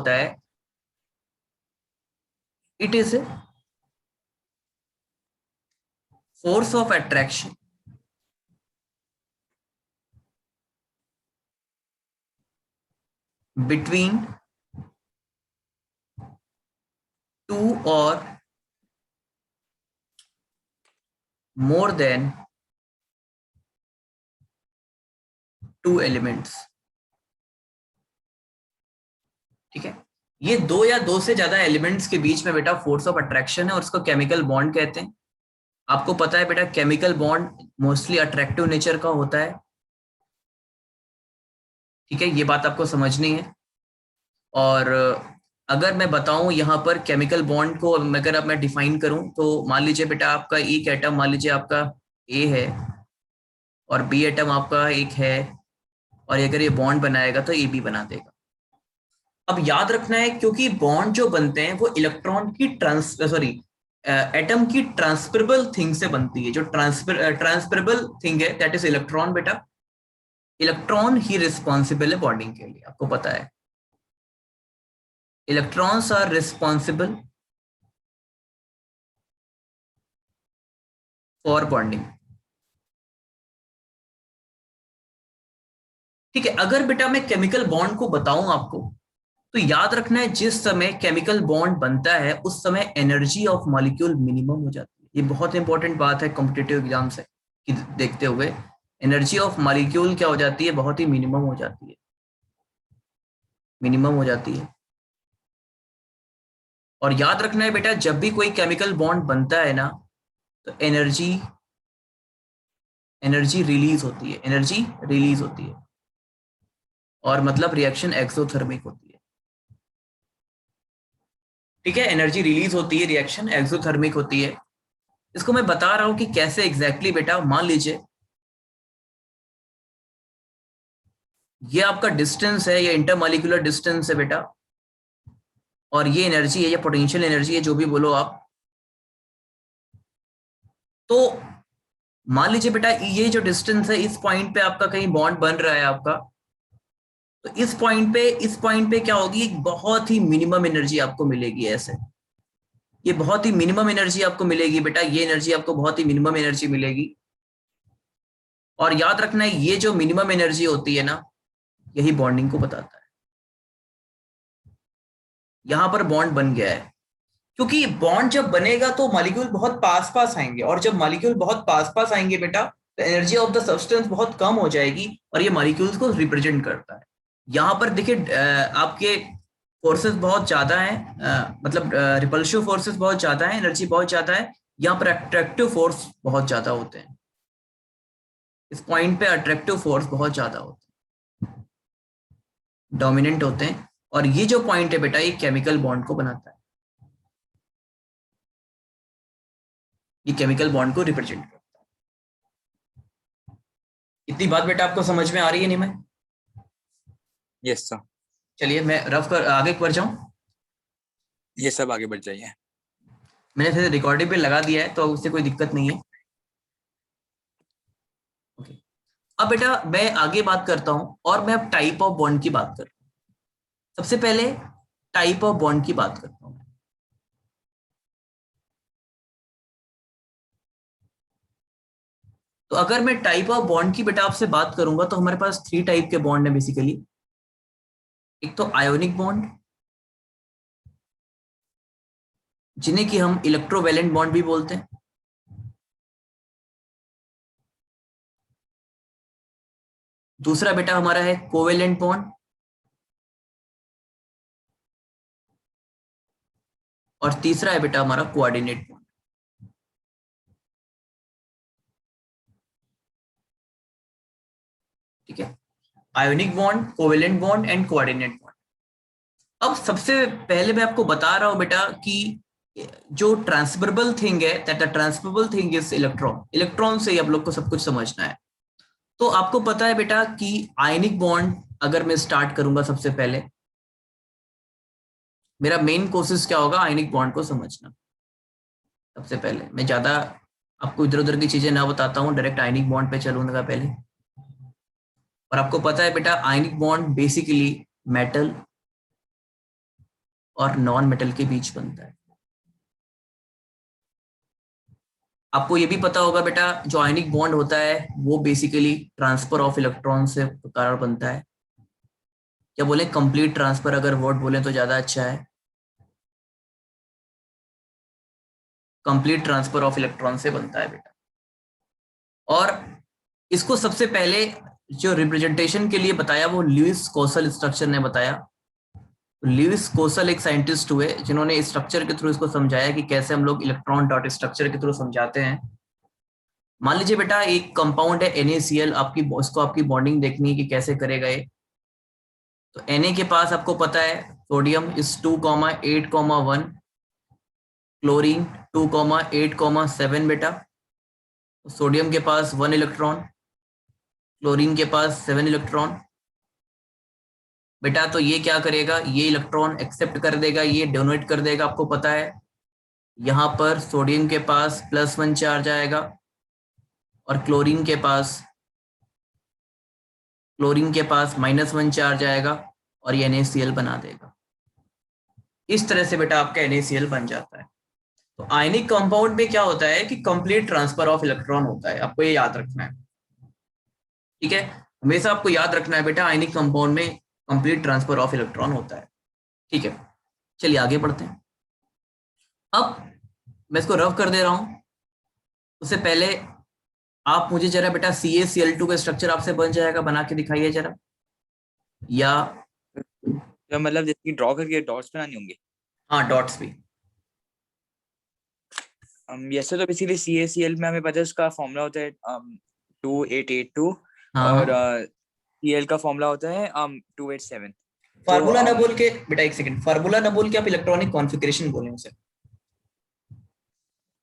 होता है, it is a force of attraction between two और more than two elements। ठीक है, ये दो या दो से ज्यादा एलिमेंट्स के बीच में बेटा फोर्स ऑफ अट्रैक्शन है और उसको केमिकल बॉन्ड कहते हैं। आपको पता है बेटा chemical bond mostly attractive nature का होता है। ठीक है, ये बात आपको समझनी है। और अगर मैं बताऊं यहाँ पर केमिकल बॉन्ड को अगर अब मैं डिफाइन करूं तो मान लीजिए बेटा आपका एक एटम मान लीजिए आपका ए है और बी एटम आपका एक है, और अगर ये बॉन्ड बनाएगा तो ए बी बना देगा। अब याद रखना है क्योंकि बॉन्ड जो बनते हैं वो इलेक्ट्रॉन की एटम की ट्रांसफरेबल थिंग से बनती है। जो ट्रांसफरेबल थिंग है दैट इज इलेक्ट्रॉन। बेटा इलेक्ट्रॉन ही रिस्पॉन्सिबल है बॉन्डिंग के लिए, आपको पता है electrons are responsible for bonding. ठीक है, अगर बेटा मैं केमिकल बॉन्ड को बताऊं आपको तो याद रखना है जिस समय केमिकल बॉन्ड बनता है उस समय एनर्जी ऑफ मॉलिक्यूल मिनिमम हो जाती है। ये बहुत इंपॉर्टेंट बात है कॉम्पिटिटिव एग्जाम से कि देखते हुए एनर्जी ऑफ मॉलिक्यूल क्या हो जाती है, बहुत ही मिनिमम हो जाती है, मिनिमम हो जाती है। और याद रखना है बेटा जब भी कोई केमिकल बॉन्ड बनता है ना तो एनर्जी रिलीज होती है, एनर्जी रिलीज होती है, और मतलब रिएक्शन एक्सोथर्मिक होती है। ठीक है, एनर्जी रिलीज होती है, रिएक्शन एक्सोथर्मिक होती है। इसको मैं बता रहा हूं कि कैसे एग्जैक्टली बेटा। मान लीजिए ये आपका डिस्टेंस है, ये इंटरमॉलिक्यूलर डिस्टेंस है बेटा, और ये एनर्जी है, ये पोटेंशियल एनर्जी है, जो भी बोलो आप। तो मान लीजिए बेटा ये जो डिस्टेंस है इस पॉइंट पे आपका कहीं बॉन्ड बन रहा है आपका, तो इस पॉइंट पे क्या होगी, एक बहुत ही मिनिमम एनर्जी आपको मिलेगी। ऐसे ये बहुत ही मिनिमम एनर्जी आपको मिलेगी बेटा, ये एनर्जी आपको बहुत ही मिनिमम एनर्जी मिलेगी। और याद रखना है ये जो मिनिमम एनर्जी होती है ना यही बॉन्डिंग को बताता है। यहां पर बॉन्ड बन गया है क्योंकि बॉन्ड जब बनेगा तो मॉलिक्यूल बहुत पास पास आएंगे, और जब मॉलिक्यूल बहुत पास पास आएंगे बेटा तो एनर्जी ऑफ द सब्सटेंस बहुत कम हो जाएगी, और ये मॉलिक्यूल्स को रिप्रेजेंट करता है। यहाँ पर देखिए आपके फोर्सेस बहुत ज्यादा हैं, मतलब रिपल्सिव फोर्सेस बहुत ज्यादा हैं, एनर्जी बहुत ज्यादा है। यहाँ पर अट्रैक्टिव फोर्स बहुत ज्यादा होते हैं, इस पॉइंट पे अट्रैक्टिव फोर्स बहुत ज्यादा होते हैं, डोमिनेंट होते हैं। और ये जो पॉइंट है बेटा ये केमिकल बॉन्ड को बनाता है, ये केमिकल बॉन्ड को रिप्रेजेंट करता है। इतनी बात बेटा आपको समझ में आ रही है नहीं? मैं यस सर। चलिए मैं रफ कर आगे बढ़ जाऊं। ये सब आगे बढ़ जाइए। मैंने फिर रिकॉर्डिंग पे लगा दिया है तो उससे कोई दिक्कत नहीं है। ओके, अब बेटा मैं आगे बात करता हूं और मैं अब टाइप ऑफ बॉन्ड की बात करता हूं। सबसे पहले टाइप ऑफ बॉन्ड की बात करता हूं। तो अगर मैं टाइप ऑफ बॉन्ड की बेटा आपसे बात करूंगा तो हमारे पास 3 टाइप के बॉन्ड है बेसिकली। एक तो आयोनिक बॉन्ड, जिन्हें कि हम इलेक्ट्रोवैलेंट बॉन्ड भी बोलते हैं। दूसरा बेटा हमारा है कोवेलेंट बॉन्ड, और तीसरा है बेटा हमारा कोऑर्डिनेट बॉन्ड। ठीक है, ionic bond, covalent bond and coordinate bond. अब सबसे पहले मैं आपको बता रहा हूं बेटा कि जो ट्रांसफरेबल थिंग है that the transferable thing is electron. Electron से ही आप लोग को सब कुछ समझना है। तो आपको पता है बेटा कि आयनिक बॉन्ड अगर मैं स्टार्ट करूंगा, सबसे पहले मेरा मेन कोशिश क्या होगा, आयनिक बॉन्ड को समझना। सबसे पहले मैं ज्यादा आपको इधर उधर की चीजें ना बताता हूँ, डायरेक्ट आयनिक बॉन्ड पे चलूंगा पहले। और आपको पता है बेटा आयनिक बॉन्ड बेसिकली मेटल और नॉन मेटल के बीच बनता है। आपको ये भी पता होगा बेटा, जो आयनिक बॉन्ड होता है वो बेसिकली ट्रांसफर ऑफ इलेक्ट्रॉन से कारण बनता है। क्या बोले, कंप्लीट ट्रांसफर अगर वर्ड बोले तो ज्यादा अच्छा है। कंप्लीट ट्रांसफर ऑफ इलेक्ट्रॉन से बनता है बेटा। और इसको सबसे पहले जो रिप्रेजेंटेशन के लिए बताया वो ल्यूइस कोसल स्ट्रक्चर ने बताया। ल्यूइस कोसल एक साइंटिस्ट हुए जिन्होंने स्ट्रक्चर के थ्रू इसको समझाया कि कैसे हम लोग इलेक्ट्रॉन डॉट स्ट्रक्चर के थ्रू समझाते हैं। मान लीजिए बेटा एक कंपाउंड है NaCl, आपकी बॉन्डिंग देखनी है कि कैसे करेगा ये। तो Na के पास आपको पता है सोडियम इज 2,8,1, क्लोरीन 2,8,7 बेटा। सोडियम के पास 1 इलेक्ट्रॉन, क्लोरीन के पास 7 इलेक्ट्रॉन बेटा। तो ये क्या करेगा, ये इलेक्ट्रॉन एक्सेप्ट कर देगा, ये डोनेट कर देगा। आपको पता है यहाँ पर सोडियम के पास +1 चार्ज आएगा और क्लोरीन के पास -1 चार्ज आएगा और ये NaCl बना देगा। इस तरह से बेटा आपका NaCl बन जाता है। तो आयनिक कंपाउंड में क्या होता है कि कंप्लीट ट्रांसफर ऑफ इलेक्ट्रॉन होता है, आपको ये याद रखना है। ठीक है, हमेशा आपको याद रखना है बेटा, आयनिक कंपाउंड में कंप्लीट ट्रांसफर ऑफ इलेक्ट्रॉन होता है। ठीक है, चलिए आगे बढ़ते हैं। अब मैं इसको रफ कर दे रहा हूं, उससे पहले आप मुझे जरा बेटा CaCl2 का स्ट्रक्चर आपसे बन जाएगा, बना के दिखाइए जरा। या तो मतलब जैसे ड्रॉ करके डॉट्स बनाने होंगे। हाँ, डॉट्स भी। वैसे तो बेसिकली CaCl में हमें पता है उसका फॉर्मूला होता है 2882 हाँ और हाँ, Cl का फॉर्मूला होता है 287। फार्मूला ना बोल के बेटा, एक सेकंड, फार्मूला ना बोल के आप इलेक्ट्रॉनिक कॉन्फ़िगरेशन बोले उसे।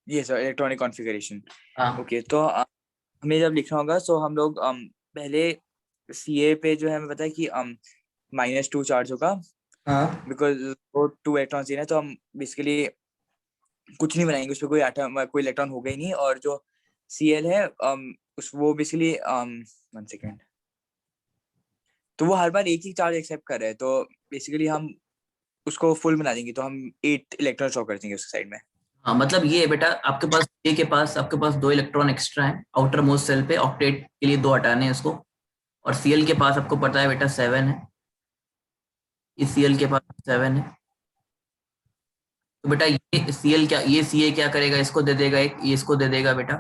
ये सर इलेक्ट्रॉनिक कॉन्फ़िगरेशन। हाँ ओके, तो हमें जब लिखना होगा तो हम लोग पहले Ca पे जो है हमें पता है कि -2 चार्ज होगा हाँ बिकॉज वो 2 इलेक्ट्रॉन्स हैं, तो हम बेसिकली कुछ नहीं बनाएंगे, उसमें कोई एटम कोई इलेक्ट्रॉन होगा ही नहीं। और जो Cl है उस वो बेसिकली 1 सेकेंड, तो वो हर बार एक ही चार्ज एक्सेप्ट कर रहा है, तो बेसिकली हम उसको फुल बना देंगे, तो हम 8 इलेक्ट्रॉन शो कर देंगे उसके साइड में। हाँ, मतलब ये है बेटा, आपके पास 2 इलेक्ट्रॉन एक्स्ट्रा है आउटर मोस्ट सेल पे, ऑक्टेट के लिए 2 हटाने हैं इसको। और Cl के पास आपको पता है बेटा 7 है, इस Cl के पास 7 है। तो बेटा ये Ca क्या करेगा, इसको दे देगा एक, ये इसको दे देगा बेटा।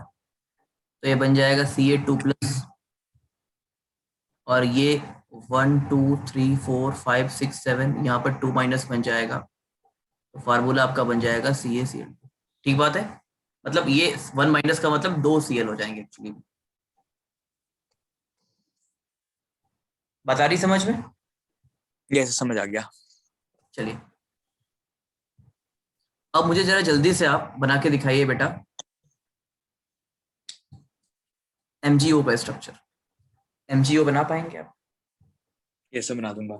तो ये बन जाएगा Ca2+। और ये 1 2 3 4 5 6 7 यहाँ पर 2- बन जाएगा। तो फार्मूला आपका बन जाएगा CaCl। ठीक बात है, मतलब ये 1- का मतलब 2 Cl हो जाएंगे एक्चुअली। बात आ रही समझ में? ये समझ आ गया। चलिए, अब मुझे जरा जल्दी से आप बना के दिखाइए बेटा MgO का स्ट्रक्चर। MgO बना पाएंगे आप? ये सब बना दूंगा।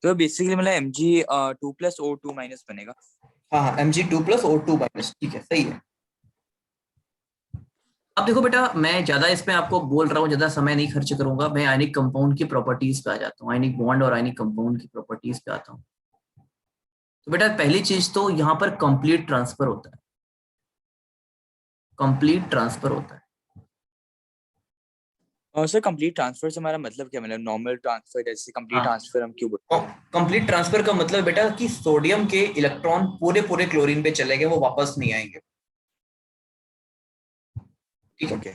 तो बेसिकली मतलब Mg2+O2- बनेगा। हाँ हाँ, Mg2+O2-, ठीक है, सही है। अब देखो बेटा, मैं ज्यादा इसमें आपको बोल रहा हूँ, ज्यादा समय नहीं खर्च करूंगा, मैं आयनिक कंपाउंड की प्रॉपर्टीज पे आ जाता हूँ, आयनिक बॉन्ड और आयनिक कंपाउंड की प्रॉपर्टीज पे आता हूँ। तो बेटा पहली चीज तो यहाँ पर कंप्लीट ट्रांसफर होता है, कंप्लीट ट्रांसफर होता है। और सर कंप्लीट ट्रांसफर से हमारा मतलब क्या, मतलब नॉर्मल ट्रांसफर जैसे कंप्लीट हाँ, ट्रांसफर हम क्यों बोलते हैं? कंप्लीट ट्रांसफर का मतलब बेटा कि सोडियम के इलेक्ट्रॉन पूरे पूरे क्लोरीन पे चले गए, वो वापस नहीं आएंगे। ठीक है। ओके।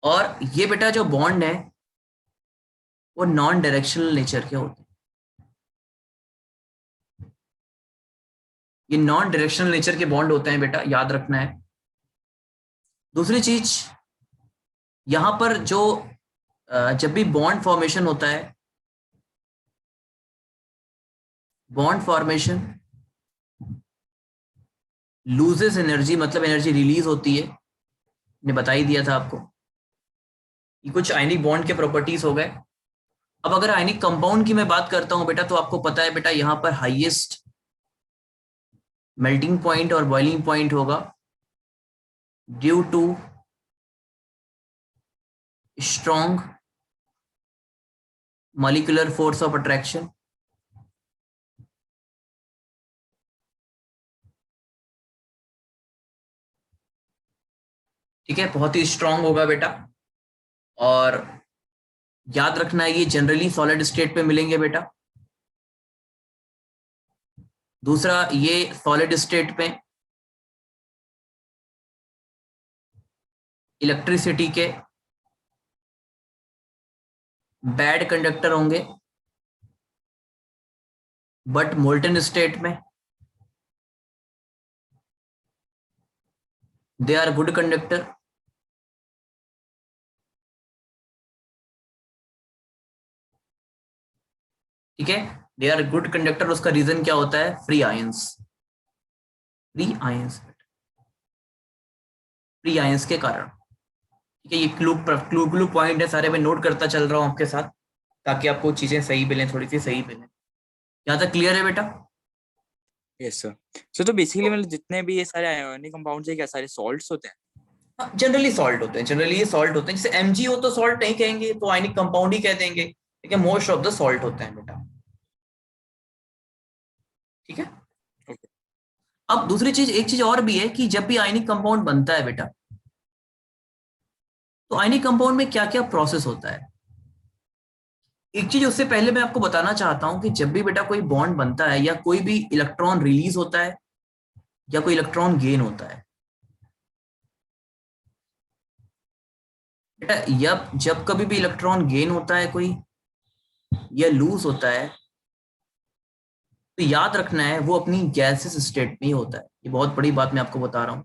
और ये बेटा जो बॉन्ड है वो नॉन डायरेक्शनल नेचर के होते हैं, ये नॉन डायरेक्शनल नेचर के बॉन्ड होते हैं बेटा, याद रखना है। दूसरी चीज, यहां पर जो जब भी बॉन्ड फॉर्मेशन होता है, बॉन्ड फॉर्मेशन लूजेस एनर्जी, मतलब एनर्जी रिलीज होती है, ने बता ही दिया था आपको। ये कुछ आयनिक बॉन्ड के प्रॉपर्टीज हो गए। अब अगर आयनिक कंपाउंड की मैं बात करता हूं बेटा, तो आपको पता है बेटा यहां पर हाईएस्ट मेल्टिंग पॉइंट और बॉइलिंग पॉइंट होगा due to strong molecular force of attraction, ठीक है, बहुत ही स्ट्रांग होगा बेटा। और याद रखना है ये जनरली सॉलिड स्टेट पे मिलेंगे बेटा। दूसरा, ये सॉलिड स्टेट पे इलेक्ट्रिसिटी के बैड कंडक्टर होंगे, बट मोल्टन स्टेट में दे आर गुड कंडक्टर। ठीक है, दे आर गुड कंडक्टर। उसका रीजन क्या होता है? Free ions, free ions, free ions के कारण। ठीक है, ये क्लू क्लू क्लू पॉइंट है सारे, मैं नोट करता चल रहा हूं आपके साथ ताकि आपको चीजें सही मिलें, थोड़ी सी सही मिलें। यहाँ तक क्लियर है बेटा? Yes sir. सो तो बेसिकली मतलब जितने भी ये सारे आयोनिक कंपाउंड्स है क्या सारे सॉल्ट्स होते हैं? जनरली सॉल्ट होते हैं, जनरली ये सॉल्ट होते हैं। जैसे एमजी हो तो सॉल्ट नहीं कहेंगे, तो आयनिक कंपाउंड ही कह देंगे, ठीक है। मोस्ट ऑफ द सॉल्ट होते हैं बेटा, ठीक है। Okay. अब दूसरी चीज, एक चीज और भी है कि जब भी आयनिक कंपाउंड बनता है बेटा, तो आयनिक कंपाउंड में क्या क्या प्रोसेस होता है। एक चीज उससे पहले मैं आपको बताना चाहता हूं कि जब भी बेटा कोई बॉन्ड बनता है या कोई भी इलेक्ट्रॉन रिलीज होता है या कोई इलेक्ट्रॉन गेन होता है बेटा, जब कभी भी इलेक्ट्रॉन गेन होता है कोई या लूज होता है, तो याद रखना है वो अपनी गैसियस स्टेट में ही होता है। ये बहुत बड़ी बात मैं आपको बता रहा हूं।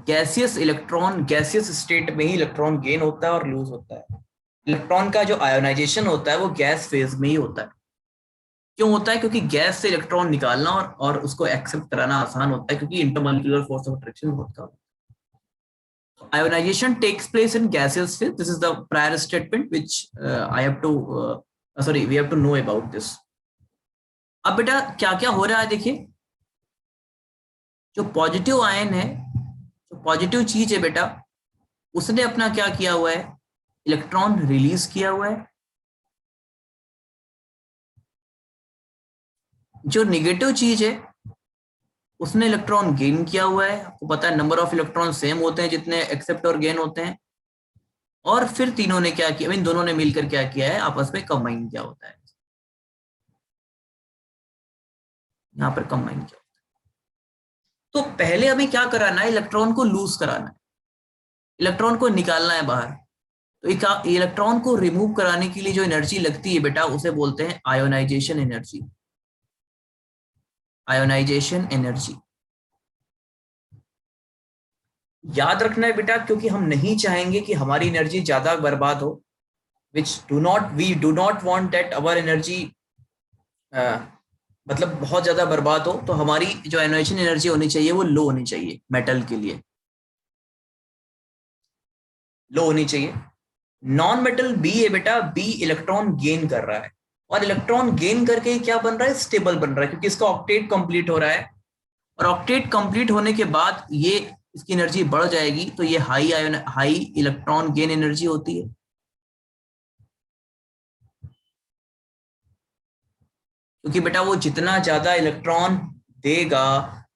गैसियस स्टेट में ही इलेक्ट्रॉन गेन होता है और लूज होता है। इलेक्ट्रॉन का जो आयोनाइजेशन होता है वो गैस फेज में ही होता है। क्यों होता है? क्योंकि गैस से इलेक्ट्रॉन निकालना और उसको एक्सेप्ट कराना आसान होता है, क्योंकि इंटरमॉलिक्यूलर फोर्स ऑफ अट्रैक्शन बहुत कम है। Ionization takes place in gaseous phase. This is the prior statement which we have to know about this. अब बेटा क्या क्या हो रहा है देखिए। जो पॉजिटिव आयन है, जो पॉजिटिव चीज है बेटा, उसने अपना क्या किया हुआ है? इलेक्ट्रॉन रिलीज किया हुआ है। जो निगेटिव चीज है उसने इलेक्ट्रॉन गेन किया हुआ है। आपको पता है नंबर ऑफ इलेक्ट्रॉन सेम होते हैं जितने एक्सेप्ट और गेन होते हैं। और फिर तीनों ने क्या किया, इन दोनों ने मिलकर क्या किया है? आपस में कंबाइन किया होता है। यहाँ पर कंबाइन किया। तो पहले हमें क्या कराना है? इलेक्ट्रॉन को लूज कराना है, इलेक्ट्रॉन को निकालना है बाहर। तो एक इलेक्ट्रॉन को रिमूव कराने के लिए जो एनर्जी लगती है बेटा, उसे बोलते हैं आयोनाइजेशन एनर्जी। आयोनाइजेशन एनर्जी याद रखना है बेटा, क्योंकि हम नहीं चाहेंगे कि हमारी एनर्जी ज्यादा बर्बाद हो। We do not want that our energy मतलब बहुत ज्यादा बर्बाद हो। तो हमारी जो आयोनाइजेशन एनर्जी होनी चाहिए वो लो होनी चाहिए, मेटल के लिए लो होनी चाहिए। नॉन मेटल बी है बेटा, बी इलेक्ट्रॉन गेन कर रहा है, और इलेक्ट्रॉन गेन करके क्या बन रहा है? स्टेबल बन रहा है, क्योंकि इसका ऑक्टेट कंप्लीट हो रहा है। और ऑक्टेट कंप्लीट होने के बाद ये इसकी एनर्जी बढ़ जाएगी, तो ये हाई इलेक्ट्रॉन गेन एनर्जी होती है। क्योंकि बेटा वो जितना ज्यादा इलेक्ट्रॉन देगा,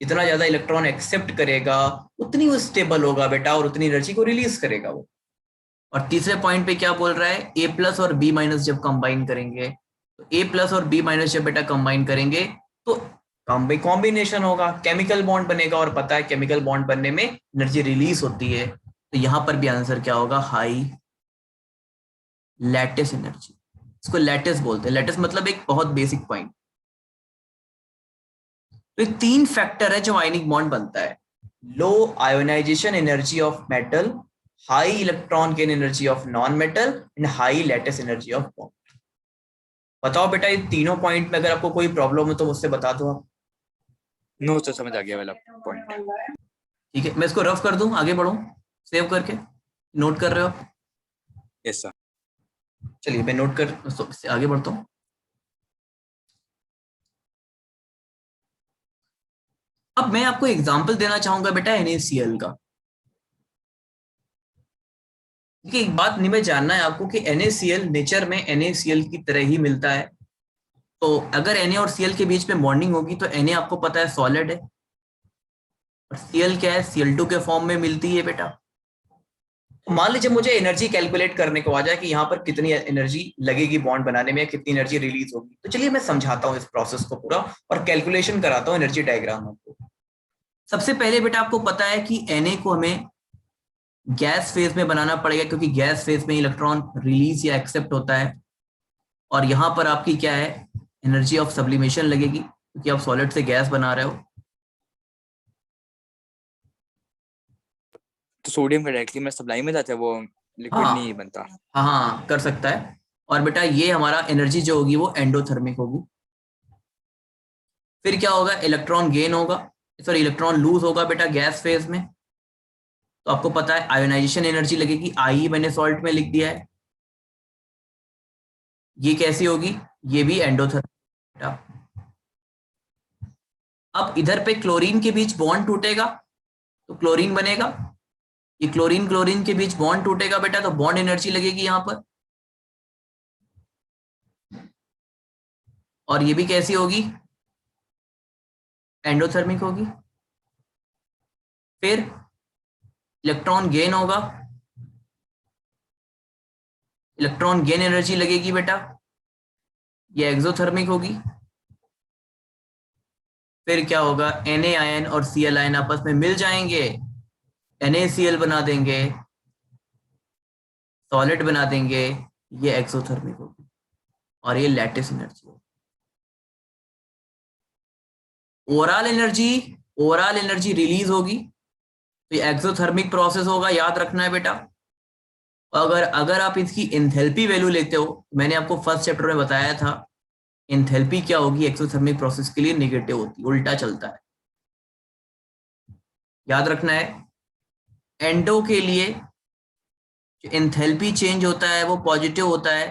जितना ज्यादा इलेक्ट्रॉन एक्सेप्ट करेगा, उतनी वो स्टेबल होगा बेटा, और उतनी एनर्जी को रिलीज करेगा वो। और तीसरे पॉइंट पे क्या बोल रहा है? ए प्लस और बी माइनस जब कंबाइन करेंगे, तो ए प्लस और बी माइनस जब बेटा कंबाइन करेंगे तो कॉम्बिनेशन होगा, केमिकल बॉन्ड बनेगा। और पता है केमिकल बॉन्ड बनने में एनर्जी रिलीज होती है। तो यहां पर भी आंसर क्या होगा? High lattice energy. इसको लैटिस बोलते हैं। लैटिस मतलब एक बहुत बेसिक पॉइंट। तो ये तीन फैक्टर है जो आयनिक बॉन्ड बनता है: low ionization energy of metal, high electron gain energy of non metal, and high lattice energy of bond. बताओ बेटा, ये तीनों पॉइंट में अगर आपको कोई प्रॉब्लम हो तो मुझसे बता दो आप। नो तो समझ आ गया वाला पॉइंट। ठीक है, मैं इसको रफ कर दूं, आगे बढ़ूं सेव करके? नोट कर रहे हो आप? Yes sir. चलिए मैं नोट कर आगे बढ़ता हूं। अब मैं आपको एग्जांपल देना चाहूंगा बेटा NaCl का। देखिए एक बात नहीं, में जानना है आपको कि NaCl नेचर में NaCl की तरह ही मिलता है। तो अगर Na और Cl के बीच में बॉन्डिंग होगी तो Na आपको पता है सॉलिड है, और Cl क्या है, Cl2 के फॉर्म में मिलती है बेटा। मान लीजिए मुझे एनर्जी कैलकुलेट करने को आ जाए कि यहाँ पर कितनी एनर्जी लगेगी बॉन्ड बनाने में, कितनी एनर्जी रिलीज होगी, तो चलिए मैं समझाता हूँ इस प्रोसेस को पूरा और कैलकुलेशन कराता हूँ एनर्जी डायग्राम आपको। सबसे पहले बेटा आपको पता है कि Na को हमें गैस फेज में बनाना पड़ेगा, क्योंकि गैस फेज में इलेक्ट्रॉन रिलीज या एक्सेप्ट होता है। और यहाँ पर आपकी क्या है, एनर्जी ऑफ सब्लिमेशन लगेगी, क्योंकि आप सॉलिड से गैस बना रहे हो। तो सोडियम का डायरेक्टली में सप्लाई में जाता है, वो लिक्विड नहीं हाँ बनता। हाँ, कर सकता है। और बेटा ये हमारा एनर्जी जो होगी वो एंडोथर्मिक होगी। फिर क्या होगा, इलेक्ट्रॉन गेन होगा, सॉरी इलेक्ट्रॉन लूज होगा बेटा गैस फेज में। तो आपको पता है आयोनाइजेशन एनर्जी लगेगी, आई मैंने सॉल्ट में लिख दिया है। ये कैसी होगी, ये भी एंडोथर्मिक बेटा। अब इधर पे क्लोरीन के बीच बॉन्ड टूटेगा तो क्लोरीन बनेगा, ये क्लोरीन क्लोरीन के बीच बॉन्ड टूटेगा बेटा, तो बॉन्ड एनर्जी लगेगी यहाँ पर। और ये भी कैसी होगी, एंडोथर्मिक होगी। फिर इलेक्ट्रॉन गेन होगा, इलेक्ट्रॉन गेन एनर्जी लगेगी बेटा, ये एक्सोथर्मिक होगी। फिर क्या होगा, Na आयन और Cl आयन आपस में मिल जाएंगे, NaCl बना देंगे, सॉलिड बना देंगे, ये एक्सोथर्मिक होगी। और ये लैटिस एनर्जी होगी। Overall energy, overall energy release होगी, तो ये एक्सोथर्मिक प्रोसेस होगा, याद रखना है बेटा। अगर अगर आप इसकी इंथैल्पी वैल्यू लेते हो, मैंने आपको फर्स्ट चैप्टर में बताया था, इंथैल्पी क्या होगी एक्सोथर्मिक प्रोसेस के लिए, निगेटिव होती है, उल्टा चलता है, याद रखना है। एंडो के लिए जो इंथैल्पी चेंज होता है वो पॉजिटिव होता है,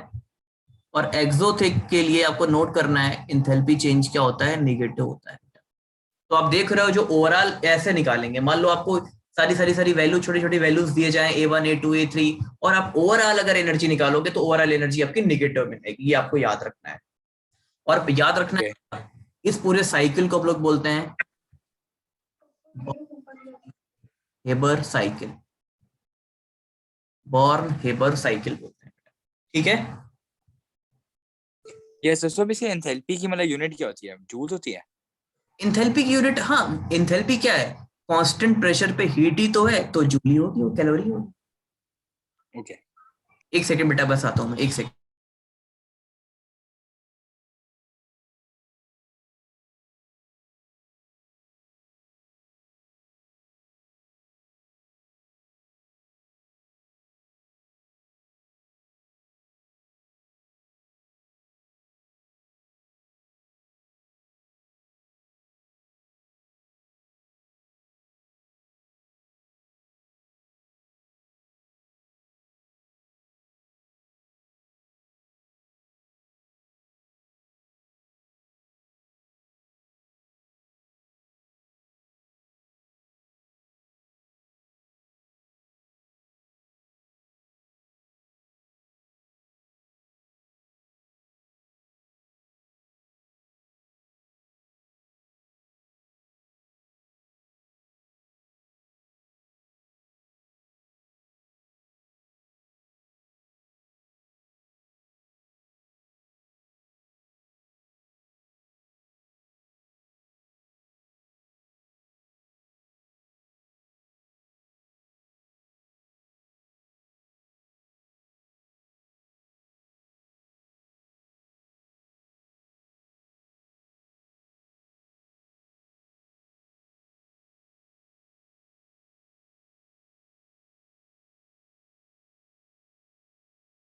और एक्सोथिक के लिए आपको नोट करना है इंथैल्पी चेंज क्या होता है, निगेटिव होता है। तो आप देख रहे हो जो ओवरऑल ऐसे निकालेंगे, मान लो आपको सारी वैल्यू, छोटी छोटी वैल्यूज दिए जाए A1 A2 A3, और आप ओवरऑल अगर एनर्जी निकालोगे तो ओवरऑल एनर्जी आपकी निगेटिव में आएगी, ये आपको याद रखना है। और याद रखना ओके। है इस पूरे साइकिल को हम लोग बोलते हैं Haber cycle, Born Haber cycle बोलते हैं, ठीक है। यस, सो बेसिकली एंथैल्पी की मतलब यूनिट क्या होती है, जूल्स होती है? इंथैल्पी की यूनिट, हाँ इंथैल्पी क्या है, कांस्टेंट प्रेशर पे हीट ही तो है, तो जूल होगी, वो कैलोरी होगी। ओके। एक सेकंड बेटा बस आता हूँ मैं, एक सेकंड।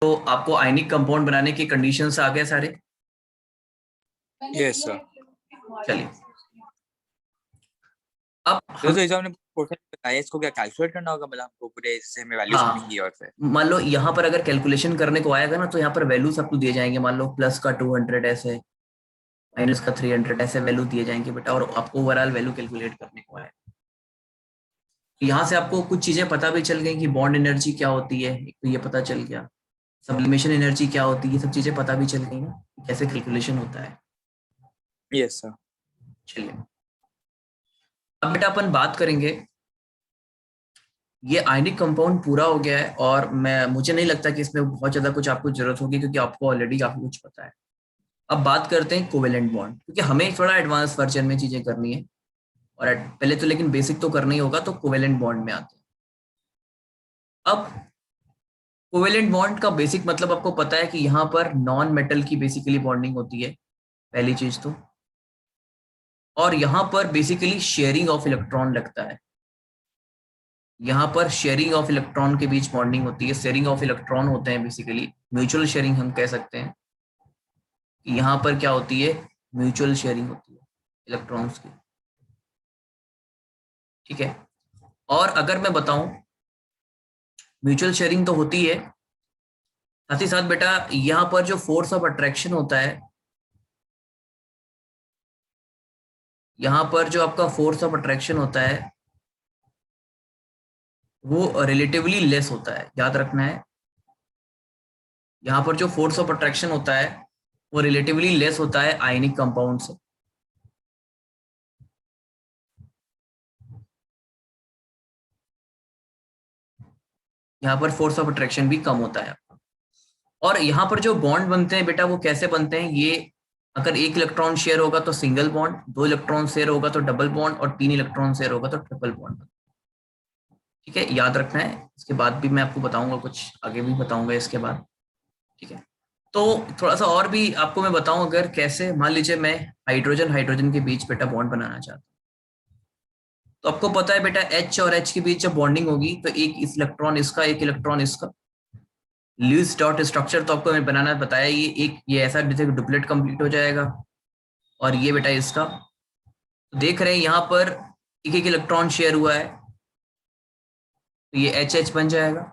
तो आपको आयनिक कंपाउंड बनाने की कंडीशंस आ गए सारे। Yes sir. चलिए अब तो हम, जो हमने क्वेश्चन बताया, इसको क्या कैलकुलेट करना होगा, मतलब हमको पूरे इससे हमें वैल्यूज हाँ मिलेंगी और फिर? मान लो यहाँ पर अगर कैलकुलेशन करने को आएगा ना, तो यहाँ पर वैल्यूज आपको दिए जाएंगे, मान लो प्लस का 200 ऐसे, माइनस का 300 ऐसे वैल्यू दिए जाएंगे बेटा, और आपको ओवरऑल वैल्यू कैलकुलेट करने को आएगा। यहाँ से आपको कुछ चीजें पता भी चल गई कि बॉन्ड एनर्जी क्या होती है, एक तो ये पता चल गया, सब्लिमेशन एनर्जी क्या होती है, ये सब चीजें पता भी चल गई ना, कैसे कैलकुलेशन होता है। Yes sir. चलिए अब बेटा अपन बात करेंगे, ये आयनिक कंपाउंड पूरा हो गया है और मुझे नहीं लगता कि इसमें बहुत ज्यादा कुछ आपको जरूरत होगी क्योंकि आपको ऑलरेडी काफी कुछ पता है। अब बात करते हैं कोवेलेंट बॉन्ड, क्योंकि हमें थोड़ा एडवांस वर्जन में चीजें करनी है और पहले तो लेकिन बेसिक तो करना ही होगा, तो कोवेलेंट बॉन्ड में आते हैं। अब कोवेलेंट बॉन्ड का बेसिक मतलब आपको पता है कि यहाँ पर नॉन मेटल की बेसिकली बॉन्डिंग होती है, पहली चीज तो। और यहाँ पर बेसिकली शेयरिंग ऑफ इलेक्ट्रॉन लगता है, यहाँ पर शेयरिंग ऑफ इलेक्ट्रॉन के बीच बॉन्डिंग होती है, शेयरिंग ऑफ इलेक्ट्रॉन होते हैं बेसिकली, म्यूचुअल शेयरिंग हम कह सकते हैं कि यहाँ पर क्या होती है, म्यूचुअल शेयरिंग होती है इलेक्ट्रॉन्स की, ठीक है। और अगर मैं बताऊं म्यूचुअल शेयरिंग तो होती है, साथ ही साथ बेटा यहाँ पर जो फोर्स ऑफ अट्रैक्शन होता है, यहाँ पर जो आपका फोर्स ऑफ अट्रैक्शन होता है वो रिलेटिवली लेस होता है, याद रखना है। यहाँ पर जो फोर्स ऑफ अट्रैक्शन होता है वो रिलेटिवली लेस होता है आयनिक कंपाउंड से। यहाँ पर फोर्स ऑफ अट्रैक्शन भी कम होता है। और यहाँ पर जो बॉन्ड बनते हैं बेटा वो कैसे बनते हैं, ये अगर एक इलेक्ट्रॉन शेयर होगा तो सिंगल बॉन्ड, दो इलेक्ट्रॉन शेयर होगा तो डबल बॉन्ड, और तीन इलेक्ट्रॉन शेयर होगा तो ट्रिपल बॉन्ड, ठीक है, याद रखना है। इसके बाद भी मैं आपको बताऊंगा, कुछ आगे भी बताऊंगा इसके बाद, ठीक है। तो थोड़ा सा और भी आपको मैं बताऊं, अगर कैसे, मान लीजिए मैं हाइड्रोजन हाइड्रोजन के बीच बेटा बॉन्ड बनाना चाहता हूँ, तो आपको पता है बेटा H और H के बीच जब बॉन्डिंग होगी तो एक इस इलेक्ट्रॉन इसका, एक इलेक्ट्रॉन इसका, लुईस डॉट स्ट्रक्चर तो आपको मैं बनाना बताया, ये ऐसा जैसे डुप्लेट कंप्लीट हो जाएगा, और ये बेटा इसका, तो देख रहे हैं यहाँ पर एक एक इलेक्ट्रॉन शेयर हुआ है तो ये HH बन जाएगा।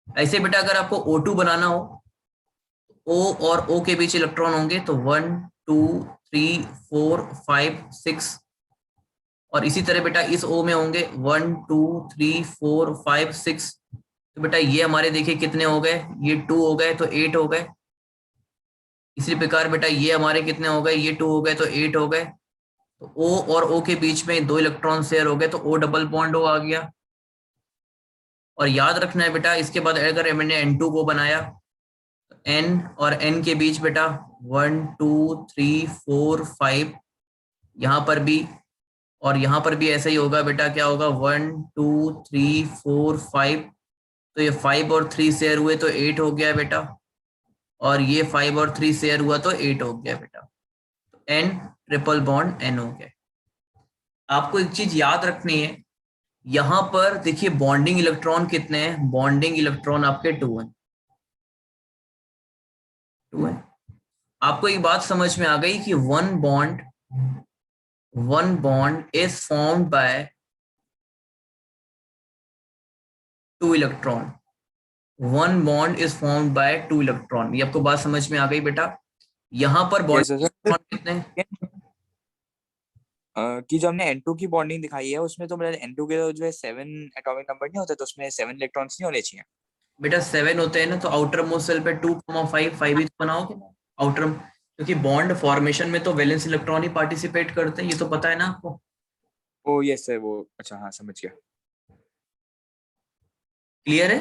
ऐसे बेटा अगर आपको O2 बनाना हो, O और O के बीच इलेक्ट्रॉन होंगे तो 1 2 3 4 5 6, और इसी तरह बेटा इस O में होंगे 1 2 3 4 5 6, तो बेटा ये हमारे देखिए कितने हो गए, ये 2 हो गए तो 8 हो गए। इसी प्रकार बेटा ये हमारे कितने हो गए, ये 2 हो गए तो 8 हो गए। तो O और O के बीच में दो इलेक्ट्रॉन शेयर हो गए तो O डबल बॉन्ड हो आ गया। और याद रखना है बेटा इसके बाद अगर मैंने N2 को बनाया, N और N के बीच बेटा 1 2 3 4 5, यहाँ पर भी, और यहाँ पर भी ऐसा ही होगा बेटा, क्या होगा 1 2 3 4 5, तो ये 5 और 3 शेयर हुए तो 8 हो गया बेटा, और ये 5 और 3 शेयर हुआ तो 8 हो गया बेटा, तो N ट्रिपल बॉन्ड N हो गया। आपको एक चीज याद रखनी है, यहां पर देखिए बॉन्डिंग इलेक्ट्रॉन कितने हैं, बॉन्डिंग इलेक्ट्रॉन आपके 2 हैं, 2 हैं। आपको एक बात समझ में आ गई कि one bond is formed by 2 electron, one bond is formed by 2 electron, ये आपको बात समझ में आ गई बेटा। यहाँ पर यस बॉन्ड सर। कितने हैं, कि जो हमने N2 की बॉन्डिंग दिखाई है उसमें तो मतलब N2 के जो है 7 एटॉमिक नंबर नहीं होता, तो उसमें 7 इलेक्ट्रॉन्स नहीं होने चाहिए। बेटा 7 होते हैं ना, तो आउटर मोस्ट सेल पे 2,5 5 ही तो बनाओगे आउटर, क्योंकि बॉन्ड फॉर्मेशन में तो वैलेंस इलेक्ट्रॉन ही पार्टिसिपेट करते हैं, ये तो पता है ना आपको। ओ यस सर, वो अच्छा हाँ समझ गया। क्लियर है।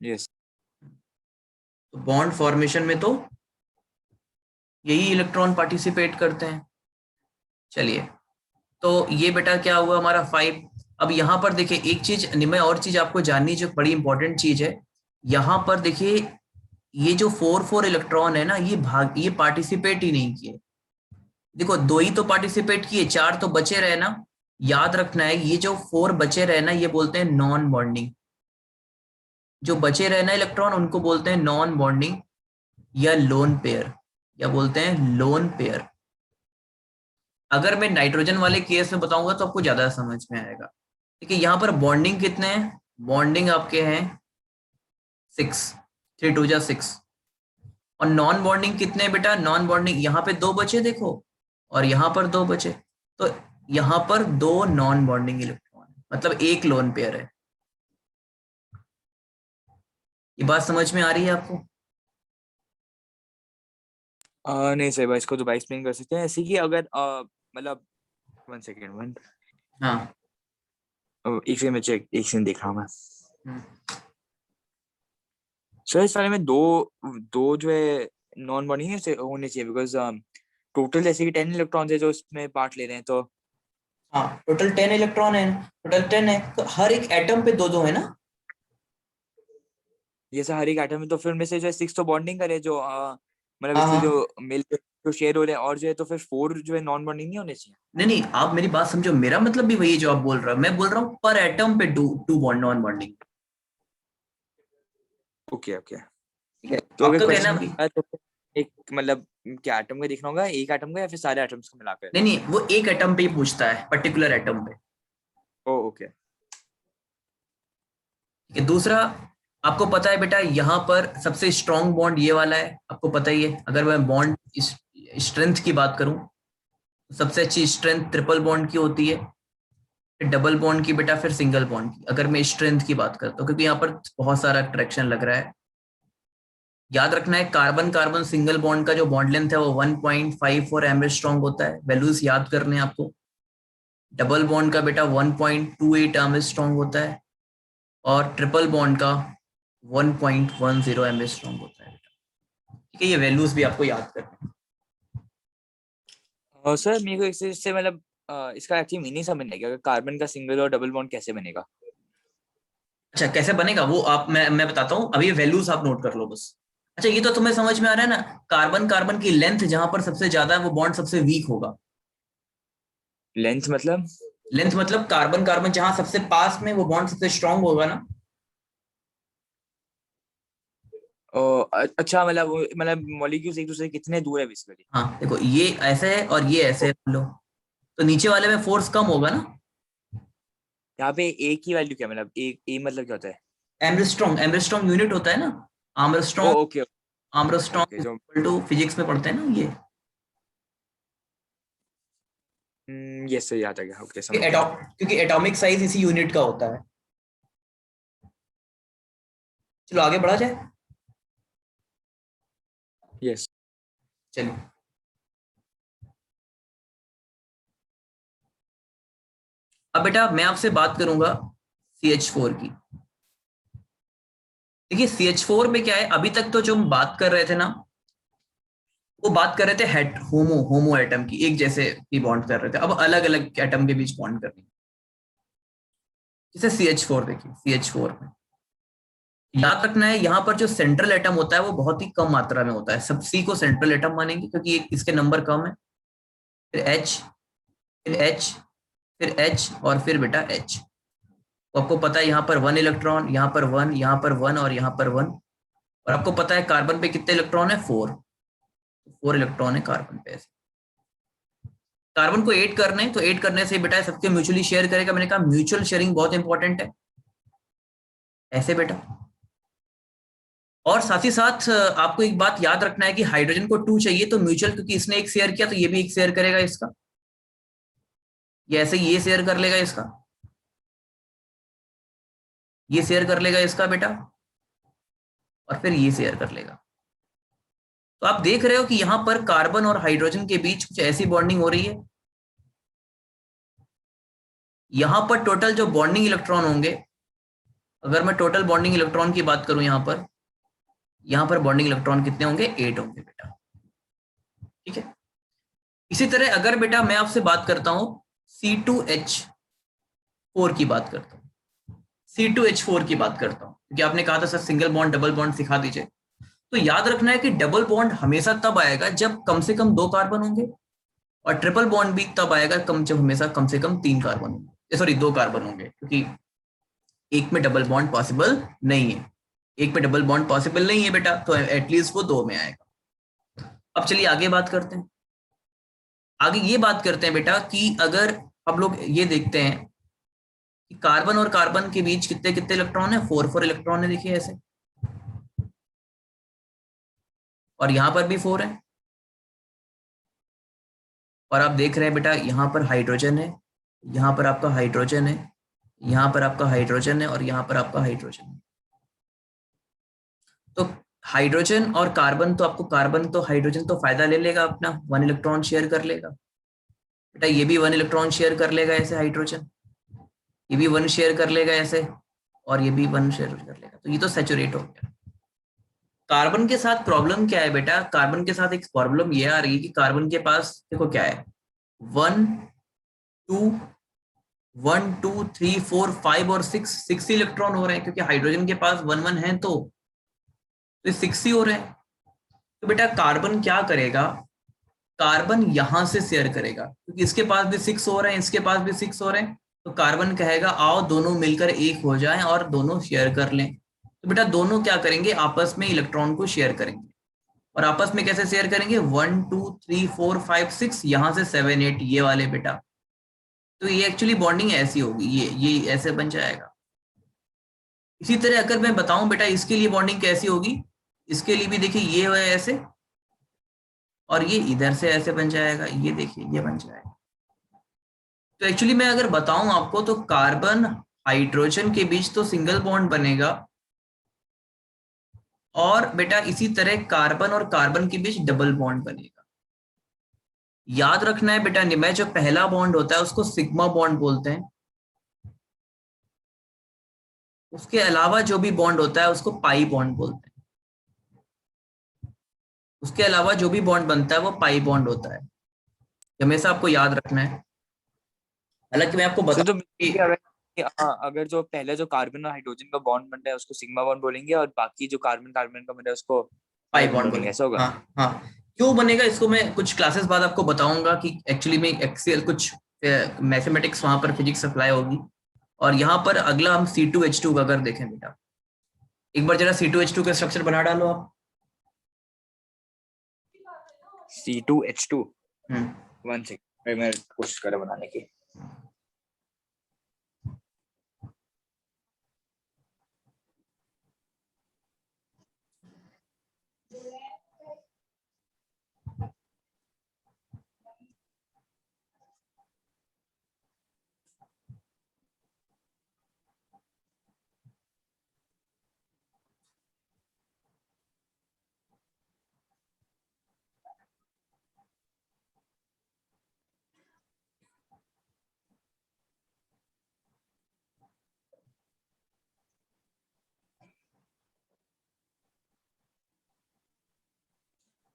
यस। तो बॉन्ड फॉर्मेशन में तो यही इलेक्ट्रॉन पार्टिसिपेट करते हैं। चलिए, तो ये बेटा क्या हुआ हमारा 5। अब यहाँ पर देखिए एक चीज निमय और चीज आपको जाननी जो बड़ी इंपॉर्टेंट चीज है, यहाँ पर देखिए ये जो 4 इलेक्ट्रॉन है ना, ये पार्टिसिपेट ही नहीं किए, देखो 2 ही तो पार्टिसिपेट किए, 4 तो बचे रहे ना। याद रखना है ये जो 4 बचे रहे ना, ये बोलते हैं नॉन बॉन्डिंग, जो बचे रहे ना इलेक्ट्रॉन उनको बोलते हैं नॉन बॉन्डिंग या लोन पेयर, या बोलते हैं लोन पेयर। अगर मैं नाइट्रोजन वाले केस में बताऊंगा तो आपको ज्यादा समझ में आएगा। देखिए यहाँ पर बॉन्डिंग कितने हैं, बॉन्डिंग आपके हैं 6, 3 2 जा 6, और नॉन बॉन्डिंग कितने हैं बेटा, नॉन बॉन्डिंग यहाँ पे 2 बचे देखो, और यहाँ पर 2 बचे, तो यहाँ पर 2 नॉन बॉन्डिंग इलेक्ट्रॉन, मतलब एक लोन पेयर है। ये बात समझ में आ रही है आपको? नहीं सर भाई, इसको दोबारा एक्सप्लेन कर सकते हैं? ऐसे कि अगर मतलब 1 सेकेंड, हाँ। एक सेकंड में चेक, एक सेकंड देख रहा हूँ मैं। हम्म। सर इस वाले में दो दो जो है नॉन बॉन्डिंग होने चाहिए, बिकॉज टोटल जैसे कि 10 इलेक्ट्रॉन्स है जो इसमें पार्ट ले रहे हैं, तो हाँ, टोटल 10 इलेक्ट्रॉन है, टोटल 10 है, तो हर एक एटम पे 2-2 है ना। ये सर हर एक एटम में, तो फिर में से जो है 6 तो बॉन्डिंग करे, जो मतलब हाँ इससे हाँ। जो मिल जो शेयर हो रहे हैं, और जो है तो फिर 4 जो है नॉन बॉन्डिंग नहीं होने चाहिए? नहीं नहीं, आप मेरी बात समझो, मेरा मतलब भी वही है जो आप बोल रहे हो। मैं बोल रहा हूँ पर एटम पे two two bond non bonding. Okay okay. ठीक है, तो अगर आपका कहना क्वेश्चन भी। है तो एक मतलब क्या एटम का देखना होगा, एक एटम का या फिर सारे एटम्स को मिलाकर? नहीं नहीं, वो एक एटम पे ही पूछता है, पर्टिकुलर एटम पे। ओ ओके। ठीक है, दूसरा, आपको पता है बेटा यहाँ पर सबसे स्ट्रॉन्ग बॉन्ड ये वाला है, आपको पता ही है। अगर मैं बॉन्ड स्ट्रेंथ की बात करूं, तो सबसे अच्छी स्ट्रेंथ ट्रिपल बॉन्ड की होती है, फिर डबल बॉन्ड की बेटा, फिर सिंगल बॉन्ड की, अगर मैं स्ट्रेंथ की बात करता हूँ, क्योंकि यहाँ पर बहुत सारा अट्रैक्शन लग रहा है। याद रखना है, कार्बन कार्बन सिंगल बॉन्ड का जो बॉन्ड लेंथ है वो 1.54 एंगस्ट्रॉन्ग होता है, वैल्यूज याद करने हैं आपको। डबल बॉन्ड का बेटा 1.28 एंगस्ट्रॉन्ग होता है, और ट्रिपल बॉन्ड का 1.10 एंगस्ट्रॉन्ग होता है बेटा। ठीक है, ये वैल्यूज भी आपको याद करने हैं। सर मेरे को इससे मतलब इसका एक्चुअली मीनिंग समझ नहीं गया, कार्बन का सिंगल और डबल बॉन्ड कैसे बनेगा? अच्छा, कैसे बनेगा वो आप, मैं बताता हूँ, अभी वैल्यूज आप नोट कर लो बस। अच्छा, ये तो तुम्हें समझ में आ रहा है ना, कार्बन कार्बन की लेंथ जहां पर सबसे ज्यादा है वो बॉन्ड सबसे वीक होगा। लेंथ मतलब? लेंथ मतलब कार्बन कार्बन जहां सबसे पास में वो बॉन्ड सबसे स्ट्रांग होगा ना। अच्छा, मतलब मतलब मॉलिक्यूल्स एक दूसरे से कितने दूर है बेसिकली? हाँ देखो, ये ऐसे है और ये ऐसे है मान लो, तो नीचे वाले में फोर्स कम होगा ना। यहाँ पे ए की वैल्यू क्या, मतलब ए मतलब क्या होता है? एम्ब्रेस्ट्रॉन्ग, एम्ब्रेस्ट्रॉन्ग यूनिट होता है ना। ओ आर्मस्ट्रॉन्ग, ओके ओके। आर्मस्ट्रॉन्ग जो इक्वल टू, फिजिक्स में पढ़ते हैं ना ये। यस सर, याद आ गया, ओके समझ गया। क्योंकि एटॉमिक साइज इसी यूनिट का होता है। चलो आगे बढ़ा जाए। यस। चलिए, अब बेटा मैं आपसे बात करूंगा CH4 की। देखिए CH4 में क्या है, अभी तक तो जो हम बात कर रहे थे ना, वो बात कर रहे थे हेट होमो होमो एटम की, एक जैसे की बॉन्ड कर रहे थे। अब अलग अलग एटम के बीच बॉन्ड करनी, जैसे CH4 देखिए, CH4 में याद रखना है, यहाँ पर जो सेंट्रल एटम होता है वो बहुत ही कम मात्रा में होता है। सब C को सेंट्रल एटम मानेंगे क्योंकि इसके नंबर कम है। फिर H, फिर H, फिर H, और फिर बेटा H। तो आपको पता है यहाँ पर 1 इलेक्ट्रॉन, यहाँ पर 1, यहाँ पर 1, और यहाँ पर 1। और आपको पता है कार्बन पे कितने इलेक्ट्रॉन है, 4। 4 इलेक्ट्रॉन है कार्बन पे। कार्बन को 8 करने, तो 8 करने से बेटा सबके म्यूचुअली शेयर करेगा। मैंने कहा म्यूचुअल शेयरिंग बहुत इंपॉर्टेंट है, ऐसे बेटा। और साथ ही साथ आपको एक बात याद रखना है कि हाइड्रोजन को 2 चाहिए, तो म्यूचुअल, क्योंकि इसने एक शेयर किया तो ये भी एक शेयर करेगा इसका, ये ऐसे ये शेयर कर लेगा इसका, ये शेयर कर लेगा इसका बेटा, और फिर ये शेयर कर लेगा। तो आप देख रहे हो कि यहां पर कार्बन और हाइड्रोजन के बीच कुछ ऐसी बॉन्डिंग हो रही है। यहां पर टोटल जो बॉन्डिंग इलेक्ट्रॉन होंगे, अगर मैं टोटल बॉन्डिंग इलेक्ट्रॉन की बात करूं, यहां पर बॉन्डिंग इलेक्ट्रॉन कितने होंगे, 8 होंगे बेटा। ठीक है, इसी तरह अगर बेटा मैं आपसे बात करता हूं C2H4 की बात करता हूं, C2H4 की बात करता हूं, क्योंकि आपने कहा था sir single bond double bond सिखा दीजिए। तो याद रखना है कि डबल बॉन्ड हमेशा तब आएगा जब कम से कम 2 कार्बन होंगे, और ट्रिपल बॉन्ड भी तब आएगा जब हमेशा कम से कम 3 कार्बन होंगे, सॉरी 2 कार्बन होंगे, क्योंकि एक में डबल बॉन्ड पॉसिबल नहीं है। एक में डबल बॉन्ड पॉसिबल नहीं है बेटा, तो एटलीस्ट वो 2 में आएगा। अब चलिए आगे बात करते हैं। आगे ये बात करते हैं बेटा कि अगर हम लोग ये देखते हैं कि कार्बन और कार्बन के बीच कितने कितने इलेक्ट्रॉन है, 4 इलेक्ट्रॉन है, देखिए ऐसे। और यहां पर भी 4 है, और आप देख रहे हैं बेटा यहाँ पर हाइड्रोजन है, यहाँ पर आपका हाइड्रोजन है, यहाँ पर आपका हाइड्रोजन है और यहाँ पर आपका हाइड्रोजन है। तो हाइड्रोजन और कार्बन, तो आपको कार्बन तो हाइड्रोजन तो फायदा ले लेगा अपना, 1 इलेक्ट्रॉन शेयर कर लेगा बेटा, ये भी 1 इलेक्ट्रॉन शेयर कर लेगा ऐसे, हाइड्रोजन ये भी 1 शेयर कर लेगा ऐसे, और ये भी 1 शेयर कर लेगा, तो ये तो सैचुरेट हो गया। कार्बन के साथ प्रॉब्लम क्या है बेटा, कार्बन के साथ एक प्रॉब्लम ये आ रही है कि कार्बन के पास देखो क्या है, 1 2 1 2 3 4 5 और 6 इलेक्ट्रॉन हो रहे हैं, क्योंकि हाइड्रोजन के पास 1 1 है, तो 6 ही हो रहे हैं। तो बेटा कार्बन क्या करेगा, कार्बन यहां से शेयर करेगा, क्योंकि इसके पास भी 6 हो रहे हैं, इसके पास भी 6 हो रहे हैं, तो कार्बन कहेगा आओ दोनों मिलकर एक हो जाएं और दोनों शेयर कर लें। तो बेटा दोनों क्या करेंगे, आपस में इलेक्ट्रॉन को शेयर करेंगे, और आपस में कैसे शेयर करेंगे, 1 2 3 4 5 6, यहां से 7 8 ये वाले बेटा। तो ये एक्चुअली बॉन्डिंग ऐसी होगी, ये ऐसे बन जाएगा। इसी तरह अगर मैं बताऊं बेटा इसके लिए बॉन्डिंग कैसी होगी, इसके लिए भी देखिए ये है ऐसे, और ये इधर से ऐसे बन जाएगा, ये देखिए ये बन जाएगा। तो एक्चुअली मैं अगर बताऊं आपको, तो कार्बन हाइड्रोजन के बीच तो सिंगल बॉन्ड बनेगा, और बेटा इसी तरह कार्बन और कार्बन के बीच डबल बॉन्ड बनेगा। याद रखना है बेटा, में जो पहला बॉन्ड होता है उसको सिग्मा बॉन्ड बोलते हैं, उसके अलावा जो भी बॉन्ड होता है उसको पाई बॉन्ड बोलते हैं, उसके अलावा जो भी बॉन्ड बनता है वो पाई बॉन्ड होता है, हमेशा आपको याद रखना है। हालांकि मैं आपको बता तो अगर जो पहले जो कार्बन और हाइड्रोजन का बॉन्ड बन रहा है उसको सिग्मा बॉन्ड बोलेंगे, और बाकी जो कार्बन कार्बन का बन रहा है उसको पाई पाई बॉन्ड बोलेंगे, बोलेंगे। ऐसा होगा? हाँ हाँ, क्यों बनेगा इसको मैं कुछ क्लासेस बाद आपको बताऊंगा कि एक्चुअली में एक्सेल कुछ मैथमेटिक्स वहां पर फिजिक्स अप्लाई होगी। और यहाँ पर अगला हम C2H2 का अगर देखें बेटा, एक बार जरा C2H2 का स्ट्रक्चर बना डालो आप। C2H2 1 सेकंड, मैं कोशिश कर रहा बनाने की।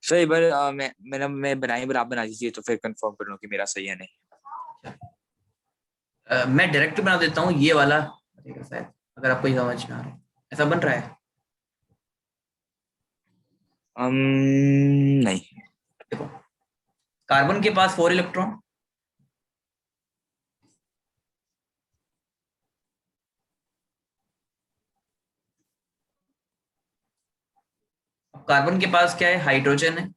सर एक बार मैं बनाई, बार आप बना दीजिए तो फिर कंफर्म कर लूं कि मेरा सही है नहीं। मैं डायरेक्ट बना देता हूँ ये वाला, शायद अगर आपको ये समझ में आ रहा है, ऐसा बन रहा है। नहीं, देखो कार्बन के पास 4 इलेक्ट्रॉन, कार्बन के पास क्या है, हाइड्रोजन है,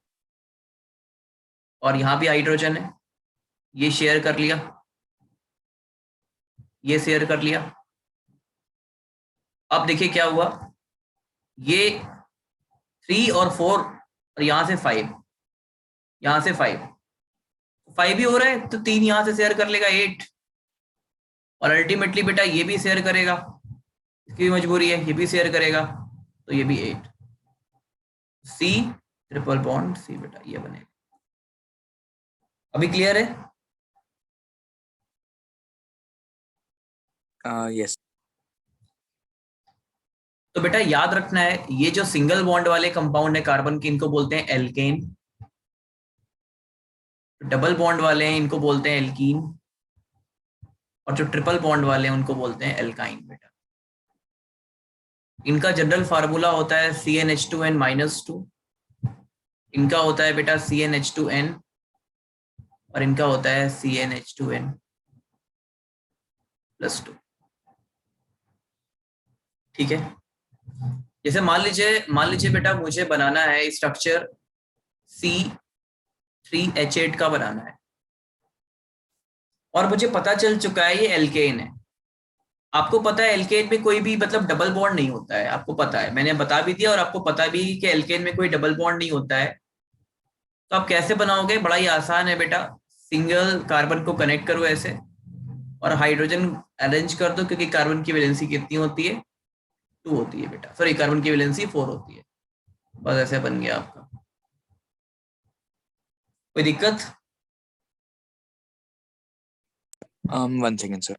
और यहाँ भी हाइड्रोजन है, ये शेयर कर लिया, ये शेयर कर लिया। अब देखिए क्या हुआ, ये 3 और 4 और यहाँ से 5, यहाँ से 5 ही हो रहा है, तो 3 यहाँ से शेयर कर लेगा 8, और अल्टीमेटली बेटा ये भी शेयर करेगा, इसकी भी मजबूरी है, ये भी शेयर करेगा, तो ये भी 8, C ट्रिपल बॉन्ड C बेटा ये बनेगा। अभी क्लियर है? यस। तो बेटा याद रखना है, ये जो सिंगल बॉन्ड वाले कंपाउंड है कार्बन के, इनको बोलते हैं एल्केन, डबल बॉन्ड वाले हैं इनको बोलते हैं एल्कीन, और जो ट्रिपल बॉन्ड वाले हैं उनको बोलते हैं एल्काइन बेटा। इनका जनरल फार्मूला होता है CnH2n-2, इनका होता है बेटा CnH2n, और इनका होता है CnH2n+2। ठीक है, जैसे मान लीजिए बेटा मुझे बनाना है स्ट्रक्चर C3H8 का बनाना है, और मुझे पता चल चुका है ये एल्केन है। आपको पता है एल्केन में कोई भी मतलब डबल बॉन्ड नहीं होता है, आपको पता है, मैंने बता भी दिया, और आपको पता भी कि एल्केन में कोई डबल बॉन्ड नहीं होता है। तो आप कैसे बनाओगे, बड़ा ही आसान है बेटा, सिंगल कार्बन को कनेक्ट करो ऐसे, और हाइड्रोजन अरेंज कर दो, क्योंकि कार्बन की वैलेंसी कितनी होती है, 2 होती है बेटा, सॉरी कार्बन की वैलेंसी 4 होती है। बस ऐसे बन गया आपका। कोई दिक्कत? 1 सेकेंड सर।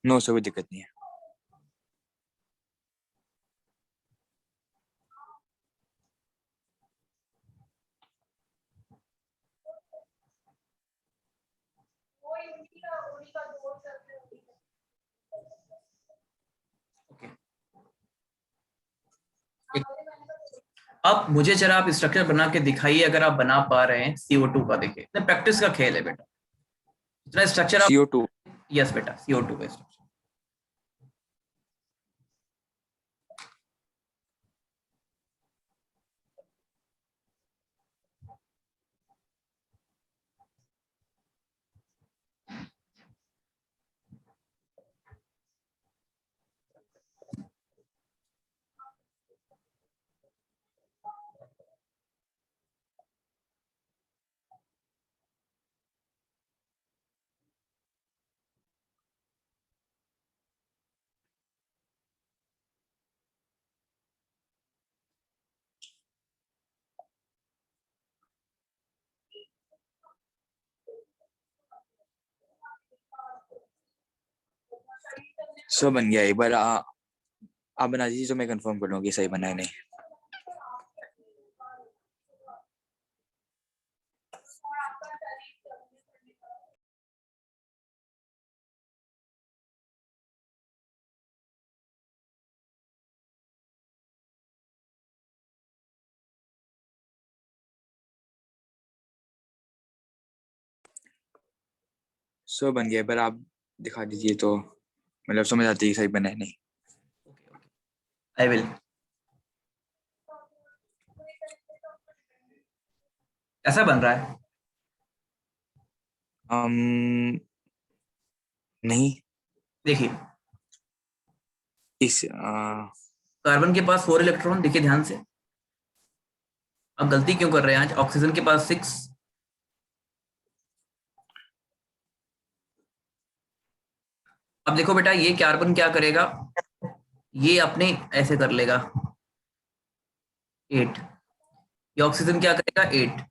नो सर, कोई दिक्कत नहीं है। ओके, अब मुझे जरा आप स्ट्रक्चर बना के दिखाइए, अगर आप बना पा रहे हैं CO2 का। देखिए प्रैक्टिस का खेल है बेटा, इतना स्ट्रक्चर आप। CO2। यस बेटा, CO2 का स्ट्रक्चर। सर बन गया, एक बार आप बना दीजिए तो मैं कंफर्म कर लूँ कि सही बना है नहीं। सर बन गया, पर आप दिखा दीजिए तो मतलब समझ आती है सही बना है नहीं। Okay okay, I will. ऐसा बन रहा है? नहीं। देखिए इस कार्बन के पास 4 इलेक्ट्रॉन, देखिए ध्यान से। अब गलती क्यों कर रहे हैं आज? ऑक्सीजन के पास 6। अब देखो बेटा, ये कार्बन क्या करेगा, ये अपने ऐसे कर लेगा 8, ये ऑक्सीजन क्या करेगा 8,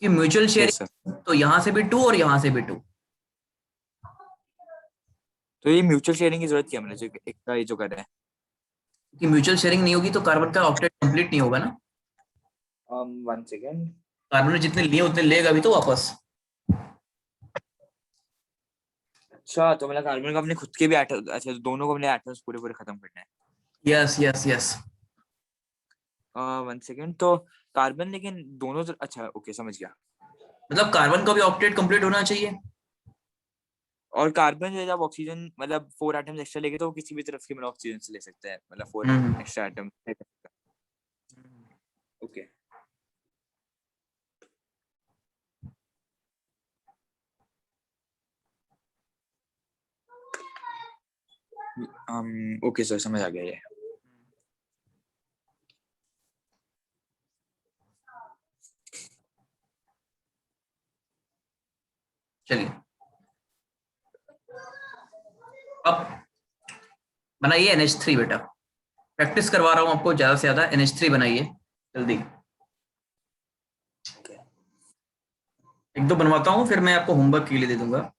कि म्यूचुअल यस सर। शेयरिंग, तो यहां से भी 2 और यहां से भी 2। तो ये म्यूचुअल शेयरिंग की जरूरत क्या है, मतलब जो एक का ये जो कर रहे हैं। कि म्यूचुअल शेयरिंग नहीं होगी तो कार्बन का ऑक्टेट कंप्लीट नहीं होगा ना। 1 सेकेंड। कार्बन ने जितने लिए उतने लेगा भी तो वापस। अच्छा, तो मतलब कार्बन को अपने खुद के भी एटम, अच्छा तो दोनों को अपने एटम्स पूरे पूरे खत्म करना है। Yes yes yes. 1 सेकेंड, तो कार्बन लेकिन दोनों अच्छा ओके समझ गया। मतलब कार्बन का भी ऑक्टेट कंप्लीट होना चाहिए। और कार्बन जो है जब ऑक्सीजन मतलब 4 एटम्स एक्स्ट्रा लेके तो वो किसी भी तरफ के मतलब ऑक्सीजन से ले सकते हैं, मतलब 4 hmm. Extra atom. Okay. Okay sir, समझ आ गया ये। चलिए अब बनाइए NH3 बेटा। प्रैक्टिस करवा रहा हूं आपको ज्यादा से ज्यादा। NH3 बनाइए जल्दी। एक दो बनवाता हूँ, फिर मैं आपको होमवर्क के लिए दे दूंगा।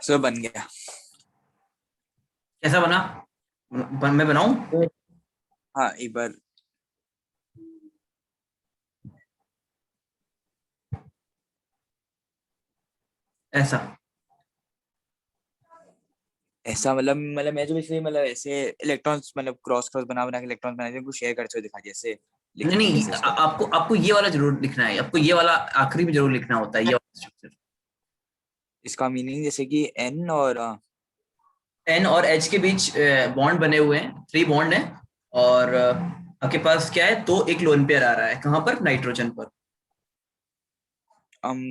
सर बन गया। कैसा बना? मैं बनाऊं? हाँ एक बार ऐसा। ऐसा मतलब मैं जो इसलिए मतलब ऐसे इलेक्ट्रॉन्स मतलब क्रॉस क्रॉस बना बना के इलेक्ट्रॉन बनाते हैं, उनको शेयर करते हुए दिखा दिया, ऐसे नहीं लिखेंगे नहीं, कैसे इसको? आपको आपको ये वाला जरूर लिखना है, आपको ये वाला आखिरी में जरूर लिखना होता है, ये वाला स्ट्रक्चर। इसका मीनिंग जैसे कि एन और एन और एच के बीच बॉन्ड बने हुए हैं, 3 बॉन्ड है। और आपके पास क्या है, तो एक लोन पेयर आ रहा है, कहाँ पर? नाइट्रोजन पर। um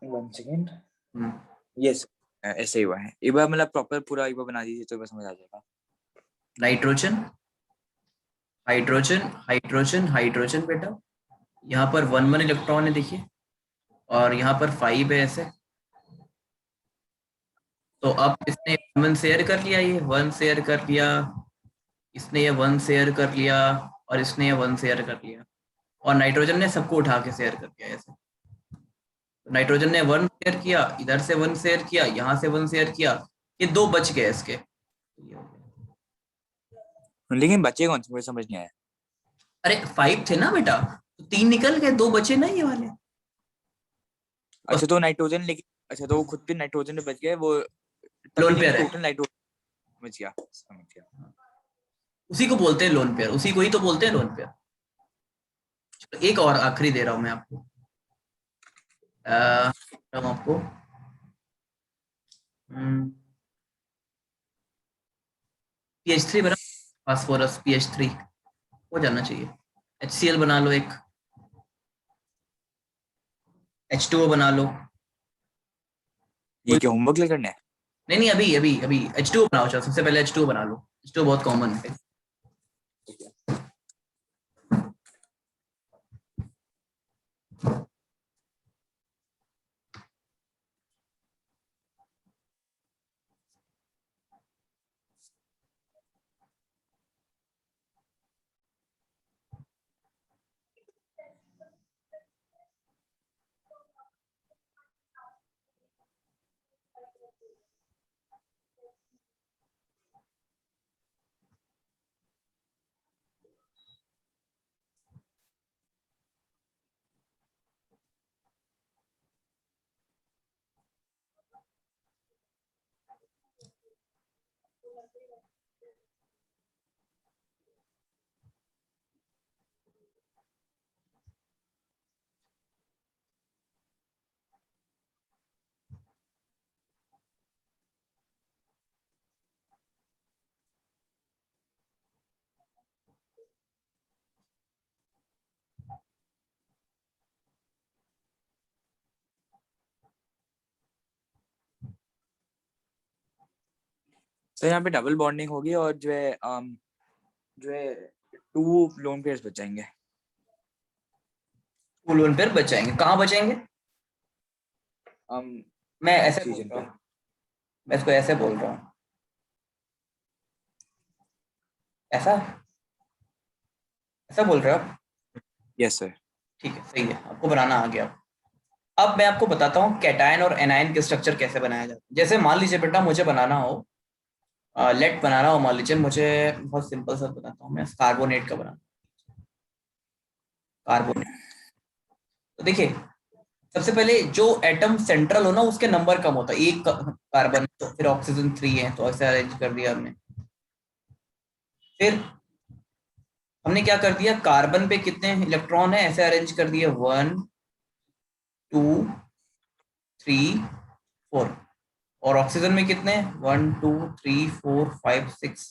1 second. हम्म, यस, ऐसे ही हुआ है। एक बार मतलब प्रॉपर पूरा एक बार बना दीजिए तो एक बार समझ आ जाएगा। नाइट्रोजन, हाइड्रोजन, हाइड्रोजन, हाइड्रोजन बेटा। यहाँ पर 1 1 इलेक्ट्रॉन है देखिए, और यहाँ पर 5 है ऐसे। तो अब इसने 1 शेयर कर लिया, ये 1 शेयर कर लिया, इसने ये 1 शेयर कर लिया, और इसने ये 1 शेयर कर लिया, और नाइट्रोजन ने सबको उठा के शेयर कर दिया ऐसे। तो नाइट्रोजन ने 1 शेयर किया, इधर से 1 शेयर किया, यहाँ से 1 शेयर किया, ये 2 बच गए इसके। लेकिन बच्चे कौन से, मुझे समझ नहीं आया। अरे 5 थे ना बेटा, तो 3 निकल गए, 2 बचे ना ये वाले। बस अच्छा तो नाइट्रोजन, लेकिन अच्छा तो वो खुद भी नाइट्रोजन में बच गए वो, तभी लोन लेकिन पेयर है, टोटल नाइट्रोजन। समझ गया समझ गया। उसी को बोलते हैं लोन पेयर, उसी को ही तो बोलते हैं लोन पेयर। एक और आखिरी दे रहा हूं मैं आपको, हम आपको PH3 बना, फास्फोरस PH3 हो जाना चाहिए। HCl बना लो एक, H2O बना लो। ये क्या होमवर्क करना है? नहीं नहीं, अभी अभी अभी H2O बनाओ, चलो सबसे पहले H2O बना लो, H2O बहुत कॉमन है। तो यहाँ पे डबल बॉन्डिंग होगी और जो है 2 लोन पेयर्स बच जाएंगे। वो लोन पेयर बच जाएंगे, कहाँ बचेंगे? मैं ऐसे बोल ऑक्सीजन रहा पे। हूँ, मैं इसको ऐसे बोल रहा हूँ, ऐसा, ऐसा बोल रहे हो आप? Yes sir. ठीक है, सही है, आपको बनाना आ गया। अब मैं आपको बताता हूँ कैटायन और एनायन के स्ट्रक्चर कैसे बनाया जाता है। जैसे मान लीजिए बेटा मुझे बनाना हो, लेट बनाना हो, मान लीजिए मुझे, बहुत सिंपल सा बताता हूँ मैं, कार्बोनेट का बनाना, कार्बोनेट। तो देखिए, सबसे पहले जो एटम सेंट्रल हो ना, उसके नंबर कम होता है, एक कार्बन, तो फिर ऑक्सीजन 3 है, तो ऐसे अरेंज कर दिया हमने। फिर हमने क्या कर दिया, कार्बन पे कितने इलेक्ट्रॉन है, ऐसे अरेंज कर दिए, 1 2 3 4। और ऑक्सीजन में कितने, 1 2 3 4 5 6,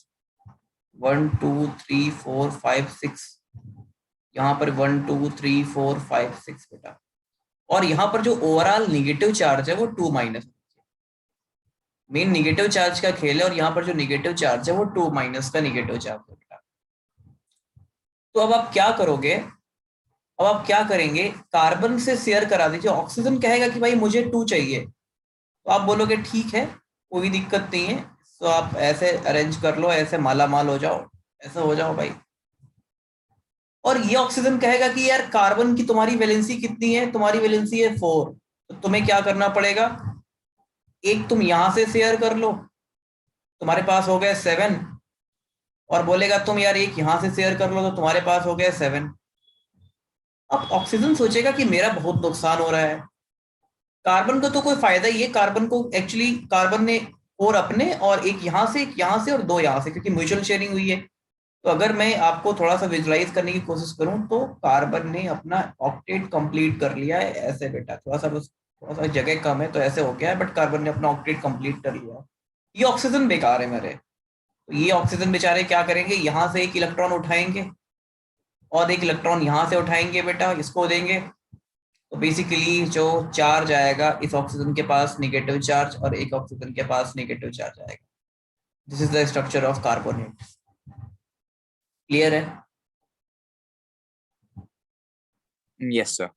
1 2 3 4 5 6, यहाँ पर 1 2 3 4 5 6 बेटा। और यहाँ पर जो ओवरऑल निगेटिव चार्ज है वो 2 माइनस, मेन निगेटिव चार्ज का खेल है, और यहाँ पर जो निगेटिव चार्ज है वो 2 माइनस का निगेटिव चार्ज है बेटा। तो अब आप क्या करोगे, अब आप क्या करेंगे, कार्बन से शेयर करा दीजिए, ऑक्सीजन कहेगा कि भाई मुझे 2 चाहिए, तो आप बोलोगे ठीक है, कोई दिक्कत नहीं है, तो आप ऐसे अरेंज कर लो, ऐसे माला माल हो जाओ, ऐसे हो जाओ भाई। और ये ऑक्सीजन कहेगा कि यार कार्बन की तुम्हारी वैलेंसी कितनी है, तुम्हारी वैलेंसी है 4, तो तुम्हें क्या करना पड़ेगा, एक तुम यहां से शेयर कर लो, तुम्हारे पास हो गए 7, और बोलेगा तुम यार एक यहाँ से शेयर कर लो तो तुम्हारे पास हो गया 7। अब ऑक्सीजन सोचेगा कि मेरा बहुत नुकसान हो रहा है, कार्बन को तो कोई फायदा ही है, कार्बन को एक्चुअली कार्बन ने 4 अपने और एक यहाँ से और 2 यहाँ से, क्योंकि म्यूचुअल शेयरिंग हुई है। तो अगर मैं आपको थोड़ा सा विजुलाइज करने की कोशिश करूं तो कार्बन ने अपना ऑक्टेट कंप्लीट कर लिया है ऐसे बेटा, थोड़ा सा बस थोड़ा सा जगह कम है तो ऐसे हो गया है, बट कार्बन ने अपना ऑक्टेट कंप्लीट कर लिया है। ये ऑक्सीजन बेकार है मेरे, तो ये ऑक्सीजन बेचारे क्या करेंगे, यहाँ से एक इलेक्ट्रॉन उठाएंगे और एक इलेक्ट्रॉन यहाँ से उठाएंगे बेटा, इसको देंगे। तो बेसिकली जो चार्ज आएगा इस ऑक्सीजन के पास नेगेटिव चार्ज और एक ऑक्सीजन के पास नेगेटिव चार्ज आएगा। This is the structure of carbonate. Clear है? Yes sir.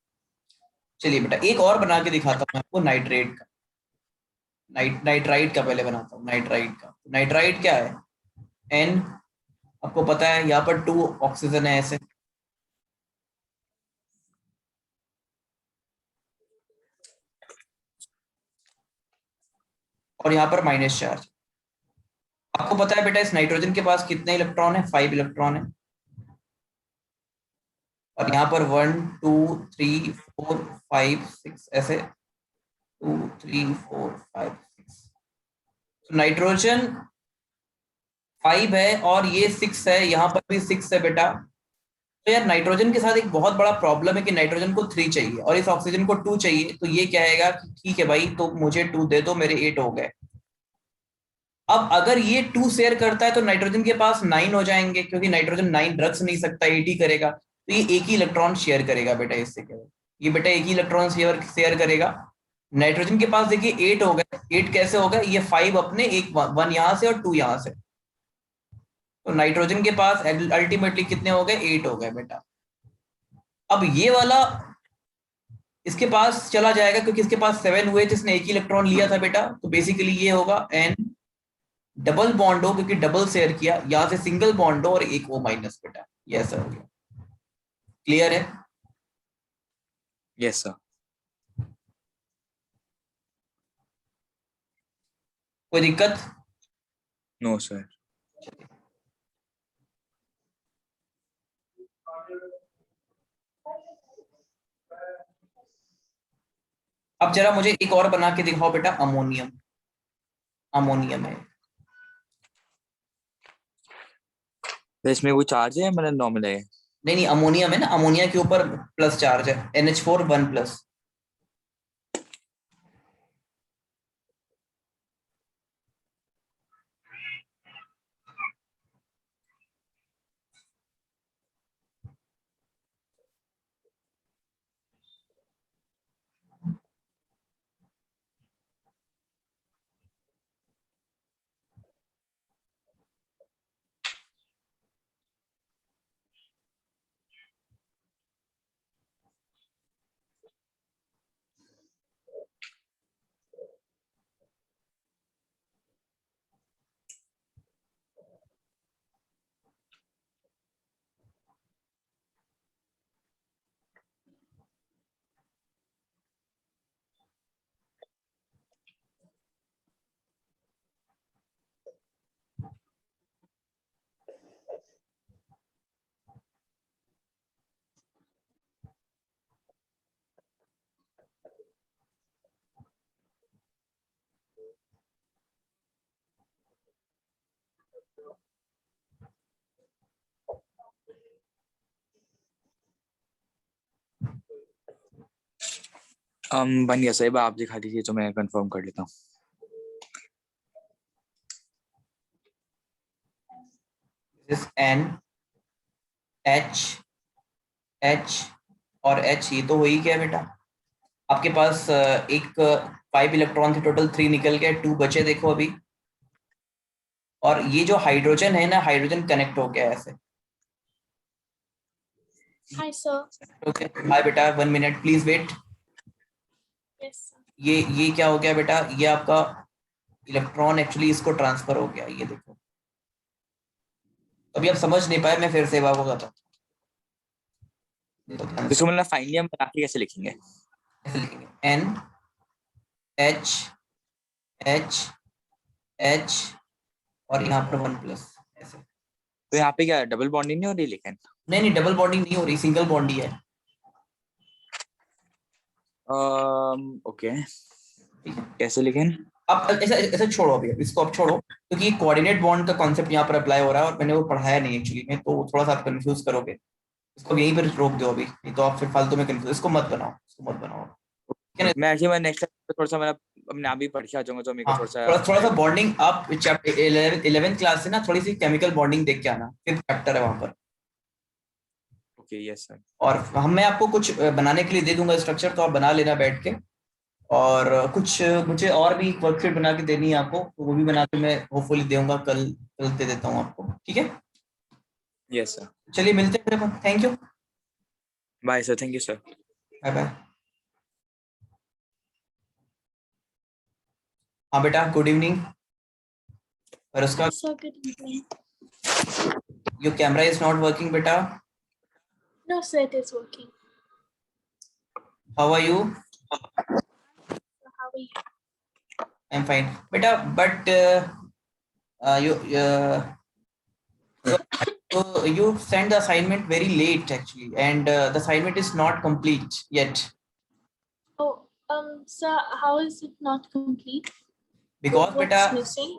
चलिए बेटा एक और बना के दिखाता हूँ आपको नाइट्रेट का। नाइट्राइट का पहले बनाता हूँ, नाइट्राइट का। नाइट्राइट क्या है, एन आपको पता है, यहाँ पर 2 ऑक्सीजन है ऐसे, और यहाँ पर माइनस चार्ज। आपको पता है बेटा इस नाइट्रोजन के पास कितने इलेक्ट्रॉन है, 5 इलेक्ट्रॉन है। और यहाँ पर 1 2 3 4 5 6 ऐसे 2 3 4 5 6। तो नाइट्रोजन 5 है और ये 6 है, यहाँ पर भी 6 है बेटा। तो यार नाइट्रोजन के साथ एक बहुत बड़ा प्रॉब्लम है कि नाइट्रोजन को 3 चाहिए और इस ऑक्सीजन को 2 चाहिए। तो ये कहेगा कि ठीक है भाई तो मुझे 2 दे दो, मेरे 8 हो गए। अब अगर ये 2 शेयर करता है तो नाइट्रोजन के पास 9 हो जाएंगे, क्योंकि नाइट्रोजन 9 रख नहीं सकता, 8 ही करेगा। तो ये एक ही इलेक्ट्रॉन शेयर करेगा बेटा इससे, केवल ये बेटा एक ही इलेक्ट्रॉन शेयर शेयर करेगा। नाइट्रोजन के पास देखिए 8 हो गए। 8 कैसे हो गए, ये 5 अपने, एक 1 यहाँ से और 2 यहाँ से। तो नाइट्रोजन के पास अल्टीमेटली कितने हो गए, 8 हो गए बेटा। अब ये वाला इसके पास चला जाएगा क्योंकि इसके पास 7 हुए थे, इसने एक ही इलेक्ट्रॉन लिया था बेटा। तो बेसिकली ये होगा एन डबल बॉन्ड हो, क्योंकि डबल शेयर किया, यहाँ से सिंगल बॉन्ड हो और एक O माइनस बेटा, ये ऐसा हो गया। क्लियर है? Yes sir. कोई दिक्कत? No sir. अब जरा मुझे एक और बना के दिखाओ बेटा, अमोनियम। अमोनियम है, तो इसमें कोई चार्ज है मतलब नॉर्मल है? नहीं नहीं अमोनियम है ना, अमोनिया के ऊपर प्लस चार्ज है, NH4 1 प्लस। बन गया सर, आप दिखा दीजिए तो मैं कंफर्म कर लेता हूँ। दिस N H H और H, ये तो हो ही गया बेटा। आपके पास एक 5 इलेक्ट्रॉन थे टोटल, 3 निकल गए, 2 बचे देखो अभी। और ये जो हाइड्रोजन है ना, हाइड्रोजन कनेक्ट हो गया ऐसे। Hi sir. ओके हाय बेटा, 1 minute please wait. Yes sir. ये क्या हो गया बेटा, ये आपका इलेक्ट्रॉन एक्चुअली इसको ट्रांसफर हो गया, ये देखो। अभी आप समझ नहीं पाए, मैं फिर से आपको बताता हूँ। तो ध्यान से इसको मतलब फाइनली हम बना के कैसे लिखेंगे? ऐसे लिखेंगे, N H H H और यहाँ पर 1 प्लस ऐसे। तो यहाँ पे क्या डबल बॉन्डिंग नहीं हो रही लेकिन? नहीं डबल बॉन्डिंग नहीं हो रही, सिंगल बॉन्ड ही है। ओके, कैसे लेकिन? अब ऐसा ऐसा छोड़ो, अभी इसको अब छोड़ो, क्योंकि कोऑर्डिनेट बॉन्ड का कॉन्सेप्ट यहाँ पर अप्लाई हो रहा है और मैंने वो पढ़ाया नहीं एक्चुअली में, तो थोड़ा सा आप कंफ्यूज करोगे। इसको यहीं पर रोक दो अभी, नहीं तो आप फिर फालतू में कंफ्यूज, इसको मत बनाओ। मैं एक्चुअली मैं नेक्स्ट टाइम थोड़ा सा मैं अपने आप ही पढ़ के आ जाऊंगा, तो मेरे को हाँ, थोड़ा थोड़ा सा बॉन्डिंग आप चैप्टर 11th क्लास से ना थोड़ी सी केमिकल बॉन्डिंग देख के आना, 5th चैप्टर है वहां पर। Okay, yes sir. और मैं आपको कुछ बनाने के लिए दे दूंगा स्ट्रक्चर, तो आप बना लेना बैठ के। और कुछ मुझे और भी वर्कशीट बना के देनी है आपको, तो वो भी बना के मैं होपफुली दूंगा, कल दे देता हूँ आपको, ठीक है? Yes sir. चलिए मिलते हैं फिर, thank you, bye sir, thank you sir. Bye bye. हाँ बेटा, गुड इवनिंग। और उसका Hi, sir. Good evening. Your camera is not working बेटा। No, sir, it is working. How are you? How are you? I am fine बेटा, but you sent the assignment very late actually, and the assignment is not complete yet. Oh, sir, how is it not complete? Because What's beta missing?